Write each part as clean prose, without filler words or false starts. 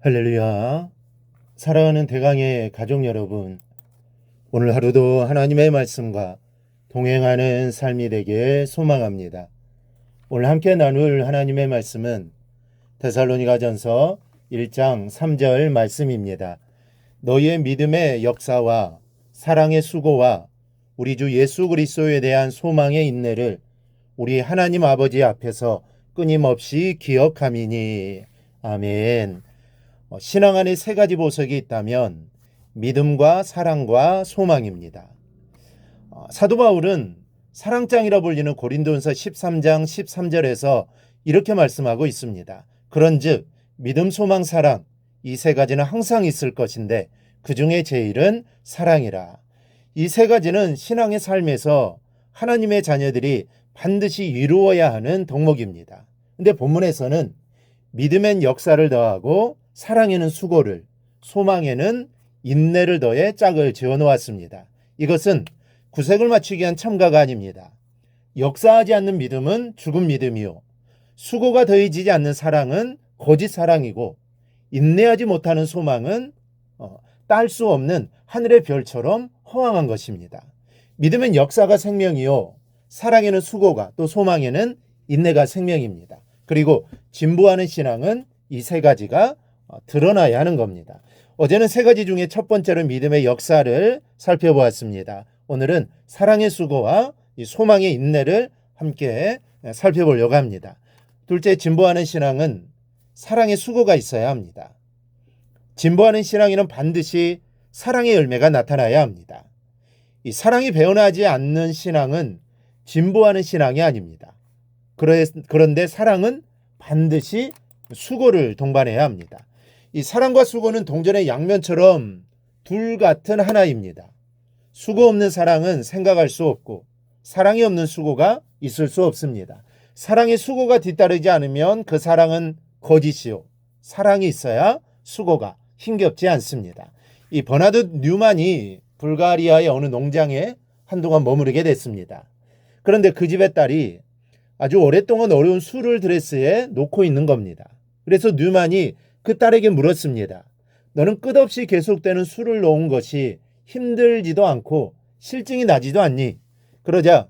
할렐루야. 사랑하는 대강의 가족 여러분, 오늘 하루도 하나님의 말씀과 동행하는 삶이 되길 소망합니다. 오늘 함께 나눌 하나님의 말씀은 데살로니가전서 1장 3절 말씀입니다. 너희의 믿음의 역사와 사랑의 수고와 우리 주 예수 그리스도에 대한 소망의 인내를 우리 하나님 아버지 앞에서 끊임없이 기억함이니. 아멘. 신앙 안에 세 가지 보석이 있다면 믿음과 사랑과 소망입니다. 사도 바울은 사랑장이라 불리는 고린도전서 13장 13절에서 이렇게 말씀하고 있습니다. 그런즉 믿음, 소망, 사랑 이 세 가지는 항상 있을 것인데 그 중에 제일은 사랑이라. 이 세 가지는 신앙의 삶에서 하나님의 자녀들이 반드시 이루어야 하는 덕목입니다. 근데 본문에서는 믿음엔 역사를 더하고 사랑에는 수고를, 소망에는 인내를 더해 짝을 지어 놓았습니다. 이것은 구색을 맞추기 위한 첨가가 아닙니다. 역사하지 않는 믿음은 죽은 믿음이요, 수고가 더해지지 않는 사랑은 거짓 사랑이고, 인내하지 못하는 소망은 딸 수 없는 하늘의 별처럼 허황한 것입니다. 믿음은 역사가 생명이요, 사랑에는 수고가, 또 소망에는 인내가 생명입니다. 그리고 진보하는 신앙은 이 세 가지가 드러나야 하는 겁니다. 어제는 세 가지 중에 첫 번째로 믿음의 역사를 살펴보았습니다. 오늘은 사랑의 수고와 이 소망의 인내를 함께 살펴보려고 합니다. 둘째, 진보하는 신앙은 사랑의 수고가 있어야 합니다. 진보하는 신앙에는 반드시 사랑의 열매가 나타나야 합니다. 이 사랑이 배어나지 않는 신앙은 진보하는 신앙이 아닙니다. 그런데 사랑은 반드시 수고를 동반해야 합니다. 이 사랑과 수고는 동전의 양면처럼 둘 같은 하나입니다. 수고 없는 사랑은 생각할 수 없고 사랑이 없는 수고가 있을 수 없습니다. 사랑의 수고가 뒤따르지 않으면 그 사랑은 거짓이요, 사랑이 있어야 수고가 힘겹지 않습니다. 이 버나드 뉴만이 불가리아의 어느 농장에 한동안 머무르게 됐습니다. 그런데 그 집의 딸이 아주 오랫동안 어려운 술을 드레스에 놓고 있는 겁니다. 그래서 뉴만이 그 딸에게 물었습니다. 너는 끝없이 계속되는 술을 놓은 것이 힘들지도 않고 실증이 나지도 않니? 그러자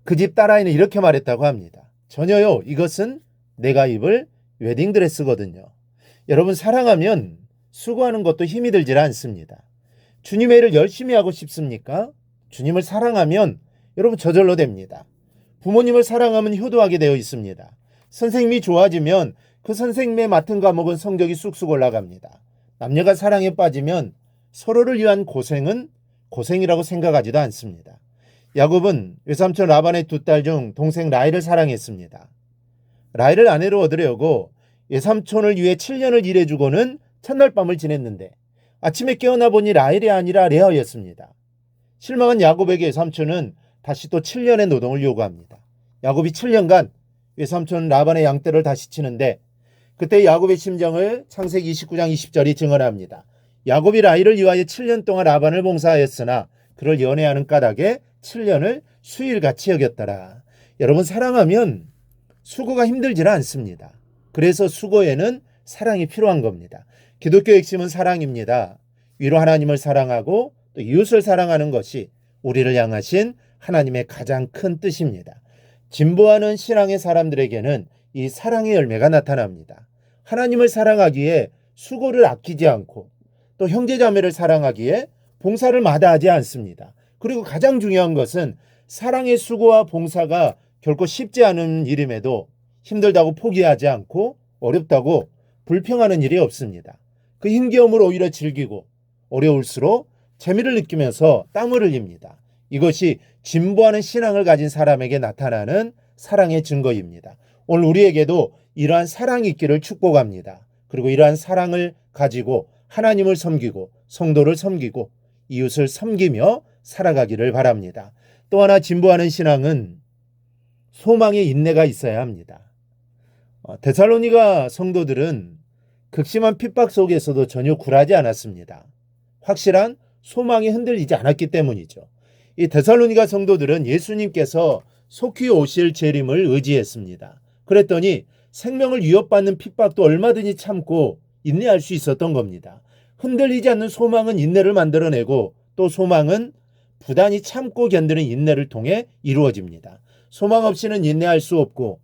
그 집 딸아이는 이렇게 말했다고 합니다. 전혀요, 이것은 내가 입을 웨딩드레스거든요. 여러분, 사랑하면 수고하는 것도 힘이 들질 않습니다. 주님의 일을 열심히 하고 싶습니까? 주님을 사랑하면 여러분 저절로 됩니다. 부모님을 사랑하면 효도하게 되어 있습니다. 선생님이 좋아지면 그 선생님의 맡은 과목은 성적이 쑥쑥 올라갑니다. 남녀가 사랑에 빠지면 서로를 위한 고생은 고생이라고 생각하지도 않습니다. 야곱은 외삼촌 라반의 두 딸 중 동생 라헬을 사랑했습니다. 라헬을 아내로 얻으려고 외삼촌을 위해 7년을 일해주고는 첫날 밤을 지냈는데 아침에 깨어나 보니 라헬이 아니라 레아였습니다. 실망한 야곱에게 외삼촌은 다시 또 7년의 노동을 요구합니다. 야곱이 7년간 외삼촌 라반의 양떼를 다시 치는데 그때 야곱의 심정을 창세기 29장 20절이 증언합니다. 야곱이 라헬을 위하여 7년 동안 라반을 봉사하였으나 그를 연애하는 까닭에 7년을 수일같이 여겼더라. 여러분, 사랑하면 수고가 힘들지는 않습니다. 그래서 수고에는 사랑이 필요한 겁니다. 기독교의 핵심은 사랑입니다. 위로 하나님을 사랑하고 또 이웃을 사랑하는 것이 우리를 향하신 하나님의 가장 큰 뜻입니다. 진보하는 신앙의 사람들에게는 이 사랑의 열매가 나타납니다. 하나님을 사랑하기에 수고를 아끼지 않고 또 형제자매를 사랑하기에 봉사를 마다하지 않습니다. 그리고 가장 중요한 것은 사랑의 수고와 봉사가 결코 쉽지 않은 일임에도 힘들다고 포기하지 않고 어렵다고 불평하는 일이 없습니다. 그 힘겨움을 오히려 즐기고 어려울수록 재미를 느끼면서 땀을 흘립니다. 이것이 진보하는 신앙을 가진 사람에게 나타나는 사랑의 증거입니다. 오늘 우리에게도 이러한 사랑이 있기를 축복합니다. 그리고 이러한 사랑을 가지고 하나님을 섬기고 성도를 섬기고 이웃을 섬기며 살아가기를 바랍니다. 또 하나, 진보하는 신앙은 소망의 인내가 있어야 합니다. 데살로니가 성도들은 극심한 핍박 속에서도 전혀 굴하지 않았습니다. 확실한 소망이 흔들리지 않았기 때문이죠. 이 데살로니가 성도들은 예수님께서 속히 오실 재림을 의지했습니다. 그랬더니 생명을 위협받는 핍박도 얼마든지 참고 인내할 수 있었던 겁니다. 흔들리지 않는 소망은 인내를 만들어내고 또 소망은 부단히 참고 견디는 인내를 통해 이루어집니다. 소망 없이는 인내할 수 없고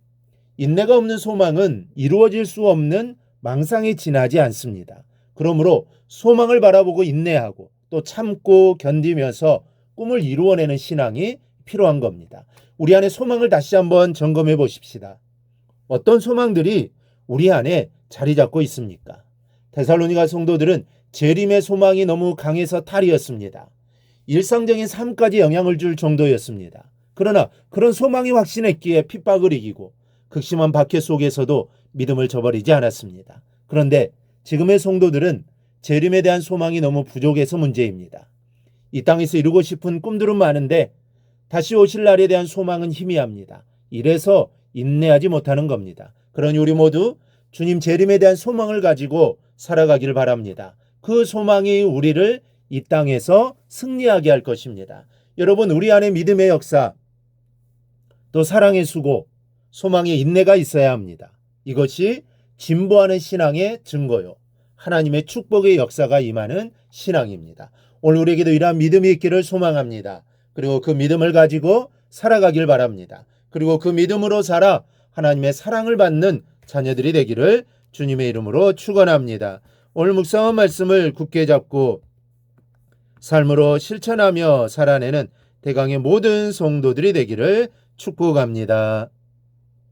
인내가 없는 소망은 이루어질 수 없는 망상에 지나지 않습니다. 그러므로 소망을 바라보고 인내하고 또 참고 견디면서 꿈을 이루어내는 신앙이 필요한 겁니다. 우리 안에 소망을 다시 한번 점검해 보십시다. 어떤 소망들이 우리 안에 자리 잡고 있습니까? 데살로니가 성도들은 재림의 소망이 너무 강해서 탈이었습니다. 일상적인 삶까지 영향을 줄 정도였습니다. 그러나 그런 소망이 확신했기에 핍박을 이기고 극심한 박해 속에서도 믿음을 저버리지 않았습니다. 그런데 지금의 성도들은 재림에 대한 소망이 너무 부족해서 문제입니다. 이 땅에서 이루고 싶은 꿈들은 많은데 다시 오실 날에 대한 소망은 희미합니다. 이래서 인내하지 못하는 겁니다. 그러니 우리 모두 주님 재림에 대한 소망을 가지고 살아가길 바랍니다. 그 소망이 우리를 이 땅에서 승리하게 할 것입니다. 여러분, 우리 안에 믿음의 역사, 또 사랑의 수고, 소망의 인내가 있어야 합니다. 이것이 진보하는 신앙의 증거요. 하나님의 축복의 역사가 임하는 신앙입니다. 오늘 우리에게도 이러한 믿음이 있기를 소망합니다. 그리고 그 믿음을 가지고 살아가길 바랍니다. 그리고 그 믿음으로 살아 하나님의 사랑을 받는 자녀들이 되기를 주님의 이름으로 축원합니다. 오늘 묵상한 말씀을 굳게 잡고 삶으로 실천하며 살아내는 대강의 모든 성도들이 되기를 축복합니다.